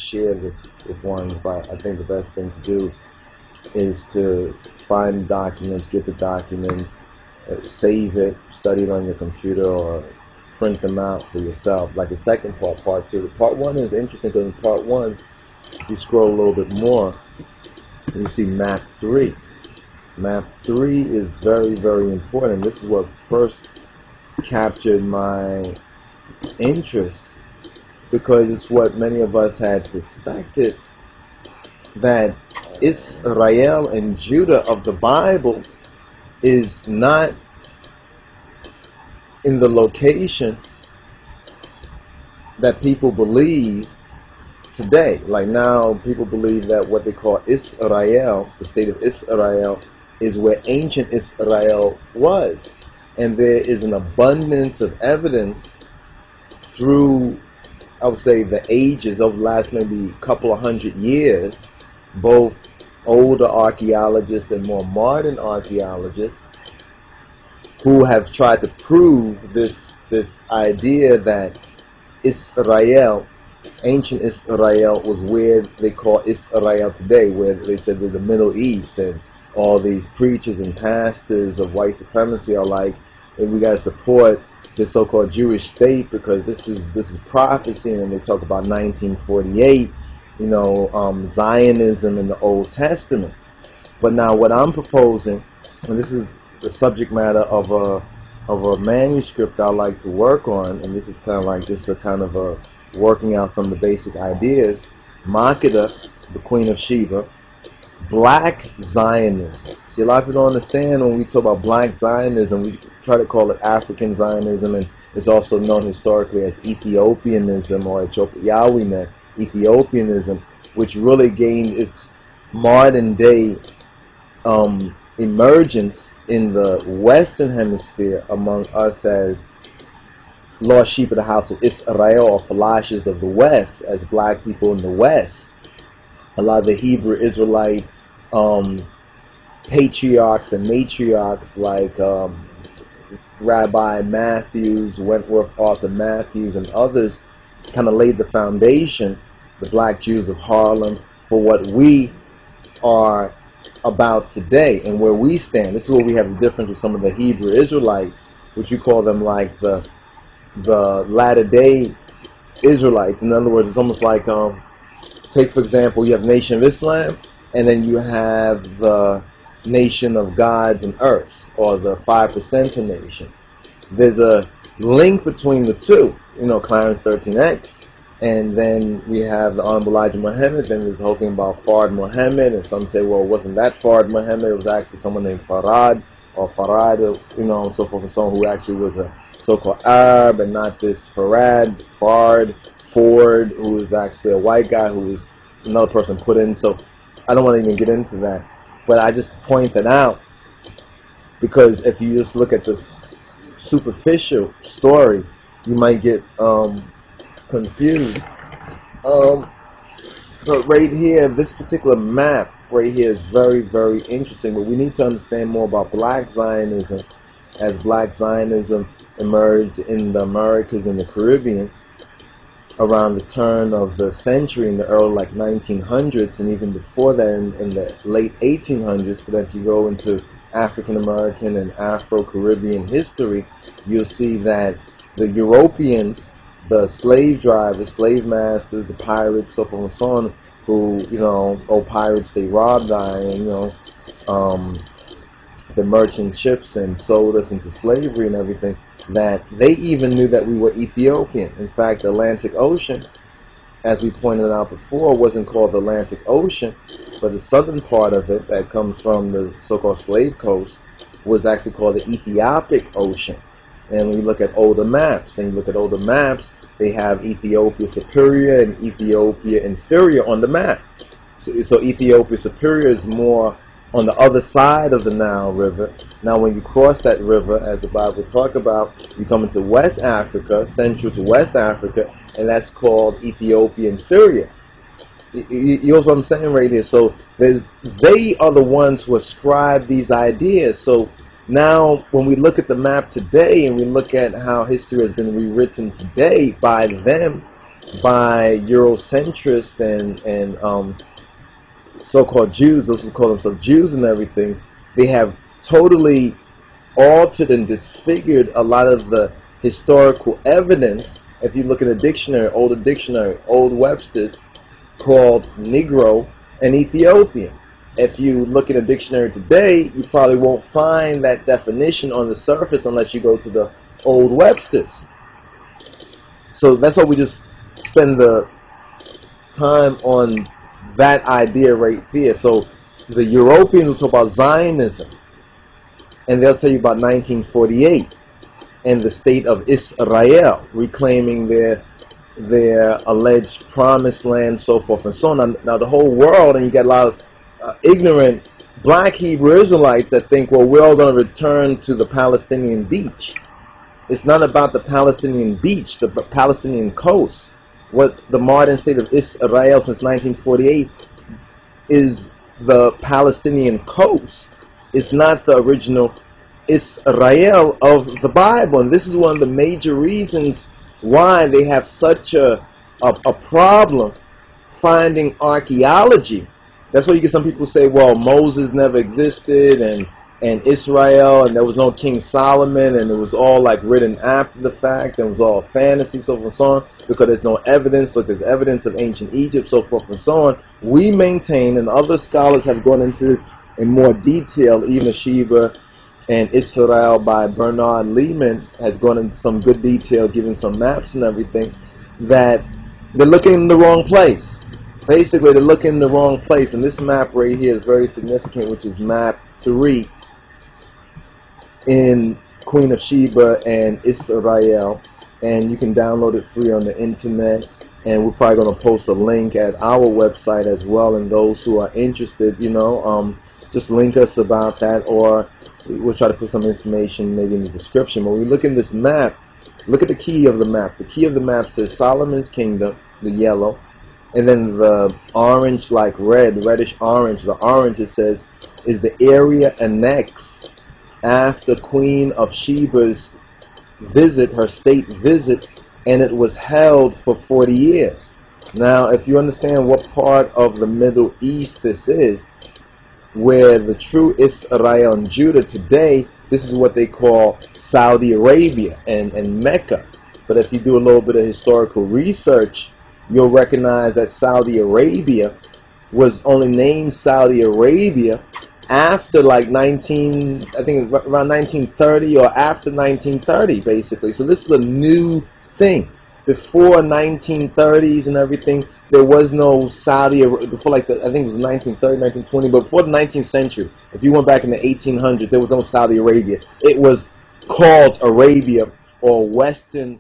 share this with one, but I think the best thing to do is to find documents, get the documents, save it, study it on your computer, or print them out for yourself. Like the second part, part two. Part one is interesting because in part one, if you scroll a little bit more, you see map 3. Map 3 is very, very important. This is what first captured my interest, because it's what many of us had suspected, that Israel and Judah of the Bible is not in the location that people believe today. Like now, people believe that what they call Israel, the state of Israel, is where ancient Israel was. And there is an abundance of evidence through, I would say, the ages of the last maybe couple of hundred years, both older archaeologists and more modern archaeologists, who have tried to prove this idea that Israel, ancient Israel, was where they call Israel today, where they said that the Middle East, and all these preachers and pastors of white supremacy are like, and we got to support this so-called Jewish state because this is prophecy, and they talk about 1948, Zionism in the Old Testament. But now what I'm proposing, and this is the subject matter of a manuscript I like to work on, and this is kind of like just a kind of a working out some of the basic ideas. Makeda, the Queen of Sheba, Black Zionism. See, a lot of people don't understand when we talk about Black Zionism, we try to call it African Zionism, and it's also known historically as Ethiopianism or Yahweh, Ethiopianism, which really gained its modern day emergence in the Western Hemisphere among us as lost sheep of the house of Israel, or Falashas of the West, as black people in the West. A lot of the Hebrew Israelite patriarchs and matriarchs like Rabbi Matthews, Wentworth Arthur Matthews, and others kind of laid the foundation, the black Jews of Harlem, for what we are about today and where we stand. This is where we have the difference with some of the Hebrew Israelites, which you call them like the latter-day Israelites. In other words, it's almost like, take for example, you have Nation of Islam, and then you have the Nation of Gods and Earths, or the 5% Nation. There's a link between the two, Clarence 13X, and then we have the Honorable Elijah Muhammad. Then there's the whole thing about Fard Muhammad, and some say, well, it wasn't that Fard Muhammad, it was actually someone named Farad, or Farad, and so forth and so on, who actually was a so-called Arab, and not this Fard, Ford, who was actually a white guy who was another person put in. So I don't want to even get into that, but I just point that out because if you just look at this superficial story, you might get confused. But right here, this particular map right here is very, very interesting, but we need to understand more about Black Zionism, as Black Zionism emerged in the Americas and the Caribbean around the turn of the century, in the early 1900s, and even before that in the late 1800s. But if you go into African American and Afro-Caribbean history, you'll see that the Europeans, the slave drivers, slave masters, the pirates, so forth and so on, who, oh pirates, they robbed I, and the merchant ships and sold us into slavery and everything, that they even knew that we were Ethiopian. In fact, the Atlantic Ocean, as we pointed out before, wasn't called the Atlantic Ocean, but the southern part of it that comes from the so-called slave coast was actually called the Ethiopic Ocean. And when you look at older maps, they have Ethiopia Superior and Ethiopia Inferior on the map. So Ethiopia Superior is more on the other side of the Nile River. Now when you cross that river, as the Bible talk about, you come into West Africa, central to West Africa, and that's called Ethiopia Inferior. You know what I'm saying right here? So they are the ones who ascribe these ideas. So now when we look at the map today and we look at how history has been rewritten today by them, by Eurocentrists and so-called Jews, those who call themselves Jews and everything. They have totally altered and disfigured a lot of the historical evidence. If you look in a dictionary, Old Webster's, called Negro and Ethiopian. If you look in a dictionary today, you probably won't find that definition on the surface unless you go to the Old Webster's. So that's why we just spend the time on that idea right there. So the Europeans will talk about Zionism, and they'll tell you about 1948 and the state of Israel reclaiming their alleged promised land, so forth and so on. Now the whole world, and you get a lot of ignorant black Hebrew Israelites that think, well, we're all going to return to the Palestinian beach. It's not about the Palestinian beach, the Palestinian coast. What the modern state of Israel since 1948 is the Palestinian coast. It's not the original Israel of the Bible. And this is one of the major reasons why they have such a problem finding archaeology. That's why you get some people say, well, Moses never existed, and Israel, and there was no King Solomon, and it was all like written after the fact, and it was all fantasy, so forth and so on, because there's no evidence. Look, there's evidence of ancient Egypt, so forth and so on. We maintain, and other scholars have gone into this in more detail, even Sheba and Israel by Bernard Lehman has gone into some good detail, giving some maps and everything, that they're looking in the wrong place. Basically, they're looking in the wrong place, and this map right here is very significant, which is map 3 in Queen of Sheba and Israel, and you can download it free on the internet, and we're probably going to post a link at our website as well, and those who are interested, just link us about that, or we'll try to put some information maybe in the description. When we look in this map, look at the key of the map. The key of the map says Solomon's Kingdom, the yellow, and then the orange, like reddish orange, the orange, it says, is the area annexed after Queen of Sheba's visit, her state visit, and it was held for 40 years. Now, if you understand what part of the Middle East this is, where the true Israel and Judah today, this is what they call Saudi Arabia and Mecca. But if you do a little bit of historical research, you'll recognize that Saudi Arabia was only named Saudi Arabia after like around 1930 or after 1930, basically. So this is a new thing. Before 1930s and everything, there was no Saudi Arabia. Before, I think it was 1930, 1920, but before the 19th century, if you went back in the 1800s, there was no Saudi Arabia. It was called Arabia or Western